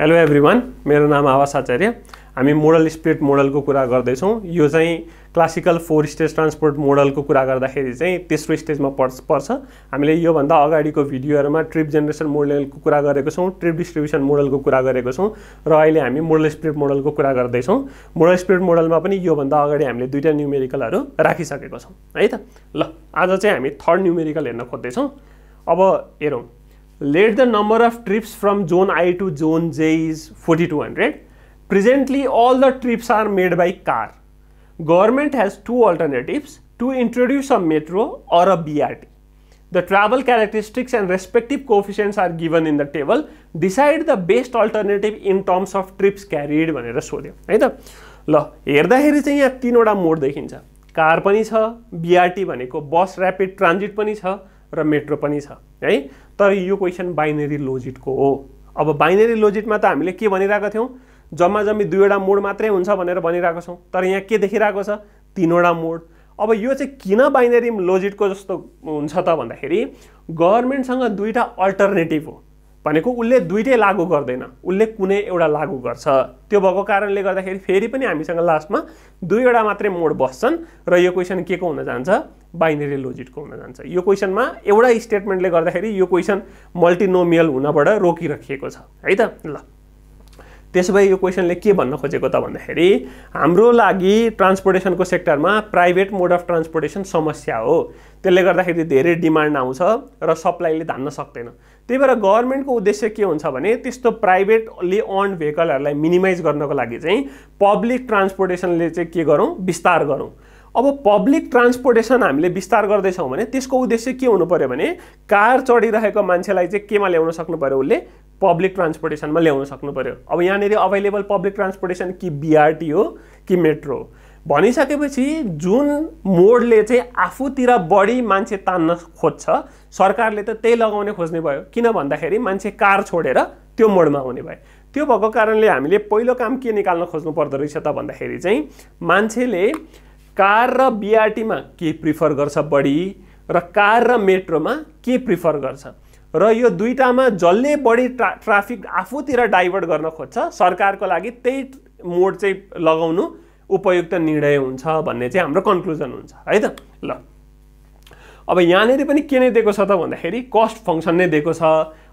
Hello everyone, मेरो नाम आवास आचार्य। हामी मोडल स्प्लिट मोडलको कुरा गर्दैछौँ। यो चाहिँ क्लासिकल 4 स्टेज ट्रान्सपोर्ट मोडलको कुरा गर्दाखेरि चाहिँ तेस्रो स्टेजमा पर्छ। हामीले योभन्दा अगाडिको भिडियोहरुमा ट्रिप जेनेरेसन मोडलको कुरा गरेको छौँ, ट्रिप डिस्ट्रिब्युसन मोडलको कुरा गरेको छौँ र अहिले हामी मोडल स्प्लिट मोडलको कुरा गर्दैछौँ। मोडल स्प्लिट मोडलमा पनि योभन्दा अगाडि हामीले दुईटा न्यूमेरिकलहरु राखिसकेको छौँ है त। ल आज चाहिँ हामी थर्ड न्यूमेरिकल हेर्न खोज्दैछौँ। अब हेरौँ। Let the number of trips from zone I to zone J is 4200. Presently, all the trips are made by car. Government has two alternatives: to introduce a metro or a BRT. The travel characteristics and respective coefficients are given in the table. Decide the best alternative in terms of trips carried भनेर सोध्यो है त। ल हेर्दाखेरि चाहिँ यहाँ तीनवटा मोड देखिन्छ। कार पनि छ, BRT भनेको बस र्यापिड ट्रान्जिट पनि छ र मेट्रो पनि छ है। तर यो क्वेशन बाइनरी लजिकको हो। अब बाइनरी लजिकमा त हामीले के भनिरहेका थियौं, जम्मा जम्मी दुईवटा मोड मात्रै हुन्छ भनेर भनिरहेको छौं। तर यहाँ के देखिरहेको छ, तीनवटा मोड। अब यो चाहिँ किन बाइनरी लजिकको जस्तो हुन्छ त भन्दाखेरि गभर्नमेन्टसँग दुईटा अल्टरनेटिभ हो भनेको उले दुईटै लागू गर्दैन, उले कुनै एउटा लागू गर्छ। त्यो भएको कारणले गर्दाखेरि फेरि पनि हामीसँग लास्टमा दुईवटा मात्रै मोड बस्छन् र यो क्वेशन के को हुन जान्छ, बाइनरी लजिकको हुन जान्छ। यो क्वेशनमा एउटा स्टेटमेन्टले गर्दाखेरि यो क्वेशन मल्टिनोमियल हुनबाट रोकिराखिएको छ है त। ल त्यसोभए यो क्वेशनले के भन्न खोजेको त भन्दाखेरि हाम्रो लागि ट्रान्सपोर्टेसनको सेक्टरमा प्राइभेट मोड अफ ट्रान्सपोर्टेसन समस्या हो। त्यसले गर्दाखेरि धेरै डिमान्ड आउँछ र सप्लाईले धान्न सक्दैन। त्यही भएर गभर्नमेन्टको उद्देश्य के हुन्छ भने त्यस्तो प्राइभेटली ओन्ड भेहिकलहरुलाई मिनिमाइज गर्नको लागि चाहिँ पब्लिक ट्रान्सपोर्टेसनले चाहिँ के गरौँ, विस्तार गरौँ। अब पब्लिक ट्रान्सपोर्टेसन हामीले विस्तार गर्दैछौँ भने त्यसको उद्देश्य के हुनु पर्यो भने कार चढिरहेको मान्छेलाई चाहिँ केमा ल्याउन सक्नु पर्यो, उसले पब्लिक ट्रान्सपोर्टेसनमा ल्याउन सक्नु पर्यो। अब यहाँनिर अवेलेबल पब्लिक ट्रान्सपोर्टेसन कि BRT हो कि मेट्रो भनिसकेपछि जुन मोडले चाहिँ आफूतिर बढी मान्छे तान्न खोज्छ सरकारले त त्यही लगाउने खोज्ने भयो। किन भन्दाखेरि मान्छे कार छोडेर त्यो मोडमा आउने भयो। त्यो भएको कारणले हामीले पहिलो काम के निकाल्न खोज्नु पर्दो रहेछ त भन्दाखेरि चाहिँ मान्छेले कार र BRT मा के प्रिफर गर्छ बढी र कार र मेट्रोमा के प्रिफर गर्छ र यो दुईटामा जसले बढी ट्राफिक आफूतिर डाइभर्ट गर्न खोज्छ सरकारको लागि त्यही मोड चाहिँ लगाउनु उपयुक्त निर्णय हुन्छ भन्ने चाहिँ हाम्रो कन्क्लुजन हुन्छ है त। ल अब यहाँनिर पनि के नै दिएको छ त भन्दाखेरि कस्ट फंक्सन नै दिएको छ।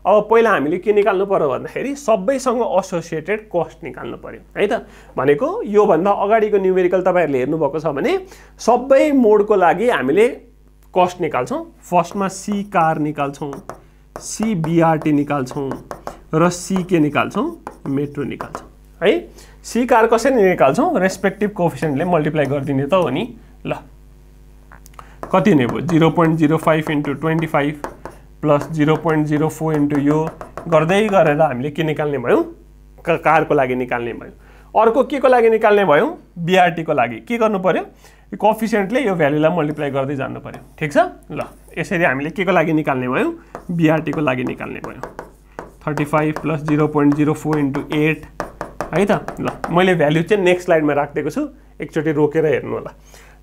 अब पहिला हामीले के निकाल्नु पर्यो भन्दाखेरि सबैसँग एसोसिएटेड कस्ट निकाल्नु पर्यो है त। भनेको यो भन्दा अगाडिको न्यूमेरिकल तपाईहरुले हेर्नु भएको छ भने सबै मोडको लागि हामीले कस्ट निकाल्छौं। फर्स्टमा C कार निकाल्छौं, C BRT निकाल्छौं र C के निकाल्छौं, मेट्रो निकाल्छौं है। C कार कसरी निकाल्छौं, रेस्पेक्टिभ कोएफिसिएन्टले मल्टिप्लाई गर्दिने त हो नि। ल कति नै भयो, 0.05 * 25 प्लस 0.04 इन्टु यो गर्दै गरेर हामीले के निकाल्ने भयो, कारको लागि निकाल्ने भयो। अर्को के को लागि निकाल्ने भयो, BRT को लागि के गर्नु पर्यो, कोएफिसिएन्टले यो भ्यालुलाई मल्टिप्लाई गर्दै जानु पर्यो। ठीक छ। ल यसरी हामीले के को लागि निकाल्ने भयो, BRT को लागि निकाल्ने भयो। 35 प्लस 0.04 इन्टु 8 है त। ल मैले भ्यालु चाहिँ नेक्स्ट स्लाइडमा राख्दिएको छु, एकचोटी रोकेर हेर्नु होला।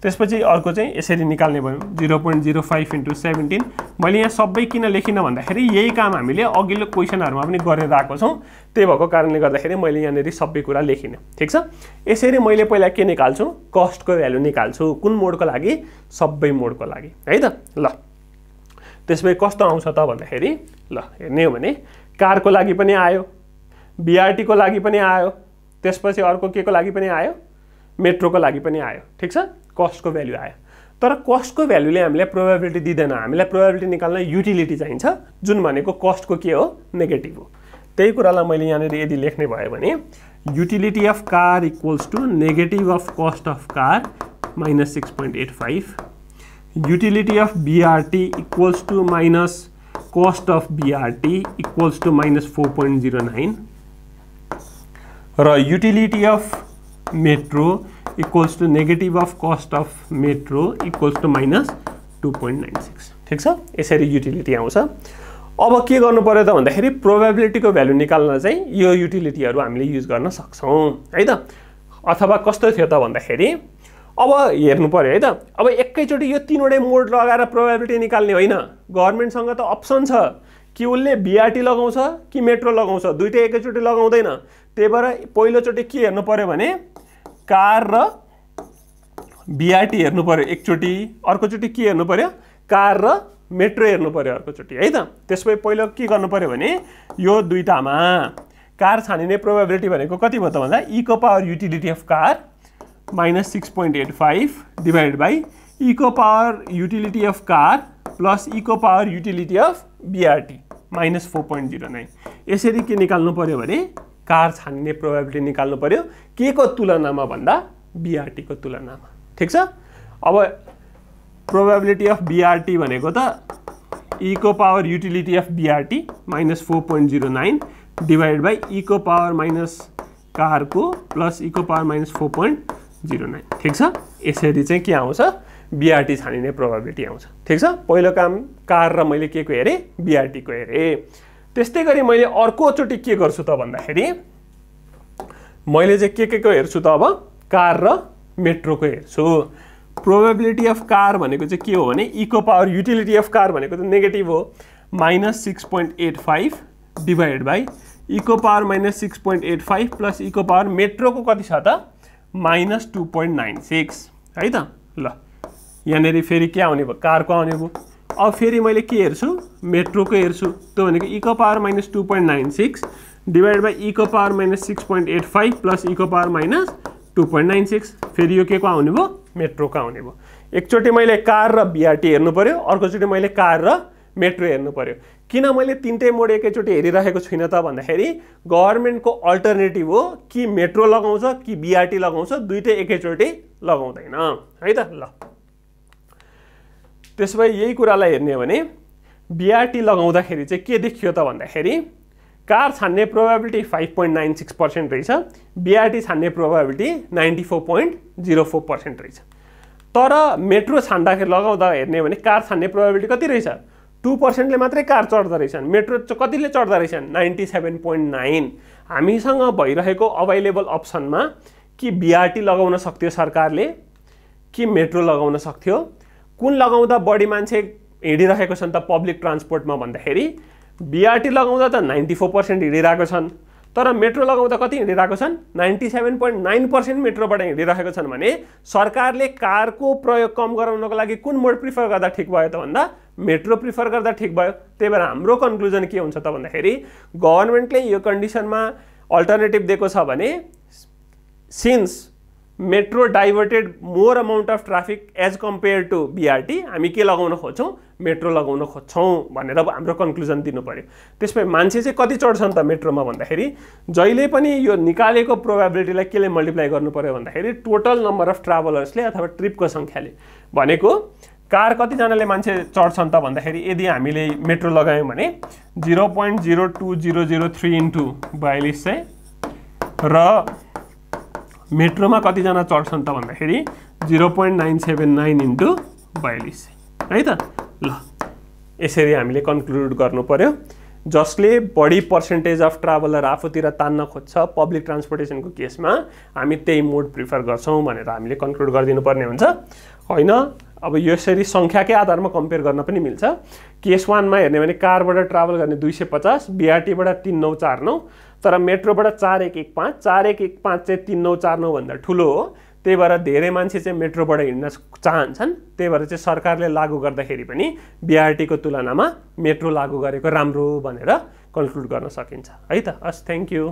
त्यसपछि अर्को चाहिँ यसरी निकाल्ने भयो 0.05 इन्टु 17। मैले यहाँ सबै किन लेखिन भन्दाखेरि यही काम हामीले अघिल्लो क्वेशनहरुमा पनि गरेर आएको छौं। त्यही भएको कारणले गर्दाखेरि मैले यहाँनेरि सबै कुरा लेखिन। ठीक छ। यसरी मैले पहिला के निकाल्छु, कस्टको भ्यालु निकाल्छु। कुन मोडको लागि, सबै मोडको लागि है त। ल त्यसपछि कस्तो आउँछ त भन्दाखेरि ल हेर्ने हो भने कारको लागि पनि आयो, BRT को लागि पनि आयो, त्यसपछि अर्को के को लागि पनि आयो, मेट्रोको लागि पनि आयो। ठीक छ। कस्टको भ्यालु आयो। तर कस्टको भ्यालुले हामीलाई प्रोबेबिलिटी दिदैन। हामीलाई प्रोबेबिलिटी निकाल्न युटिलिटी चाहिन्छ जुन भनेको कस्टको के हो, नेगेटिभ हो। त्यही कुरालाई मैले यहाँनिर यदि लेख्ने भयो भने utility of car equals to negative of cost of car minus 6.85, utility of BRT equals to minus cost of BRT equals to minus 4.09 र utility of metro equals to negative of cost of metro equals to minus 2.96। ठीक छ। यसरी utility आउँछ। अब के गर्नु पर्यो त भन्दाखेरि प्रोबेबिलिटीको भ्यालु निकाल्न चाहिँ यो युटिलिटीहरु हामीले युज गर्न सक्छौं है त। अथवा कस्तो थियो त भन्दाखेरि अब हेर्नु पर्यो है त। अब एकैचोटी यो तीनवटै मोड लगाएर प्रोबेबिलिटी निकाल्ने होइन, गभर्नमेन्टसँग त अप्सन छ कि उसले बीआरटी लगाउँछ कि मेट्रो लगाउँछ, दुईटै एकैचोटि लगाउँदैन। त्यही भएर पहिलोचोटि के हेर्नु पर्यो भने कार र बीआरटी हेर्नु पर्यो एकचोटि, अर्कोचोटि के हेर्नु पर्यो कार र मेट्रो हेर्नु पर्यो अर्कोचोटि, है त। त्यसपछि पहिलो के गर्नु पर्यो भने यो दुईटामा कार छानिने प्रोबेबिलिटी भनेको कति भयो त भन्दा e को power utility of car minus 6.85 divided by e को power utility of car plus e को power utility of BRT minus 4.09। यसरी के निकाल्नु पर्यो भने कार छानिने प्रोबेबिलिटी निकाल्नु पर्यो के को तुलनामा भन्दा बीआरटी को तुलनामा, ठिक छ। अब प्रोबेबिलिटी अफ बीआरटी भनेको त e को power utility of BRT minus 4.09 divide by e को पावर माइनस कार को प्लस e को पावर माइनस 4.09, ठिक छ। यसरी चाहिँ के आउँछ बीआरटी छानिने प्रोबेबिलिटी आउँछ, ठिक छ। पहिलो काम कार र मैले के को हेरेँ बीआरटी को हेरेँ। त्यस्तै गरी मैले अर्कोचोटि के गर्छु त भन्दाखेरि मैले चाहिँ के को हेर्छु त अब कार र मेट्रोको हेर्छु। प्रोबेबिलिटी अफ कार भनेको चाहिँ के हो भने e को पावर युटिलिटी अफ कार भनेको त नेगेटिभ हो माइनस 6.85 डिवाइड बाई e को पावर माइनस 6.85 प्लस e को पावर मेट्रोको कति छ त माइनस 2.96, है त। ल यहाँनिर फेरि के आउने भयो कारको आउने भयो। अब फेरि मैले के हेर्छु मेट्रोको हेर्छु, त्यो भनेको e को power minus 2.96 divide by e को पावर माइनस 6.85 प्लस e को पावर माइनस 2.96। फेरि यो के को आउने भयो मेट्रोको आउने भयो। एकचोटि मैले कार र बीआरटी हेर्नु पर्यो, अर्कोचोटि मैले कार र मेट्रो हेर्नु पर्यो। किन मैले तीनटै मोड एकैचोटि हेरिरहेको छुइनँ त भन्दाखेरि गभर्नमेन्टको अल्टरनेटिभ हो कि मेट्रो लगाउँछ कि बीआरटी लगाउँछ, दुईटै एकैचोटि लगाउँदैन, है त। ल त्यसो भए यही कुरालाई हेर्ने हो भने बीआरटी लगाउँदाखेरि चाहिँ के देखियो त भन्दाखेरि कार छान्ने प्रोबेबिलिटी 5.96% रहेछ, बीआरटी छान्ने प्रोबेबिलिटी 94.04% रहेछ। तर मेट्रो छान्दाखेरि लगाउँदा हेर्ने हो भने कार छान्ने प्रोबेबिलिटी कति रहेछ 2%ले मात्रै कार चढ्दो रहेछन्, मेट्रो कतिले चढ्दो रहेछन् 97.9। हामीसँग भइरहेको अभाइलेबल अप्सनमा कि बीआरटी लगाउन सक्थ्यो सरकारले कि मेट्रो लगाउन सक्थ्यो। कुन लगाउँदा बढी मान्छे हिँडिरहेको छन् त पब्लिक ट्रान्सपोर्टमा भन्दाखेरि बीआरटी लगाउँदा त 94% हिँडिरहेको छन्, तर मेट्रो लगाउँदा कति हिँडिरहेको छन् 97.9% मेट्रोबाट हिँडिरहेको छन् भने सरकारले कारको प्रयोग कम गराउनको लागि कुन मोड प्रिफर गर्दा ठिक भयो त भन्दा मेट्रो प्रिफर गर्दा ठिक भयो। त्यही भएर हाम्रो कन्क्लुजन के हुन्छ त भन्दाखेरि गभर्नमेन्टले यो कन्डिसनमा अल्टरनेटिभ दिएको छ भने since metro diverted more amount of traffic as compare to BRT, हामी के लगाउन खोज्छौँ मेट्रो लगाउन खोज्छौँ भनेर हाम्रो कन्क्लुजन दिनु पर्यो। त्यसपछि मान्छे चाहिँ कति चढ्छन् त मेट्रोमा भन्दाखेरि जहिले पनि यो निकालेको प्रोबेबिलिटीलाई केले मल्टिप्लाई गर्नु पर्यो भन्दाखेरि टोटल नम्बर अफ ट्राभलर्सले अथवा ट्रिपको सङ्ख्याले। भनेको कार कतिजनाले मान्छे चढ्छन् त भन्दाखेरि यदि हामीले मेट्रो लगायौँ भने 0.02003 इन्टु 42 चाहिँ र मेट्रोमा कतिजना चढ्छन् त भन्दाखेरि 0.979 इन्टु 42, है त। ल यसरी हामीले कन्क्लुड गर्नु पर्यो। जसले बढी पर्सेन्टेज अफ ट्राभलर आफूतिर तान्न खोज्छ पब्लिक ट्रान्सपोर्टेसनको केसमा हामी त्यही मोड प्रिफर गर्छौँ भनेर हामीले कन्क्लुड गरिदिनु पर्ने हुन्छ, होइन। अब यसरी सङ्ख्याकै आधारमा कम्पेयर गर्न पनि मिल्छ। केस 1मा हेर्ने भने कारबाट ट्राभल गर्ने 250, बीआरटीबाट 3949, तर मेट्रोबाट 4115, 4115 चाहिँ 3949 भन्दा ठुलो हो। त्यही भएर धेरै मान्छे चाहिँ मेट्रोबाट हिँड्न चाहन्छन्। त्यही भएर चाहिँ सरकारले लागू गर्दाखेरि पनि बीआरटीको तुलनामा मेट्रो लागू गरेको राम्रो भनेर कन्क्लुड गर्न सकिन्छ, है त। हस्, थ्याङ्क यू।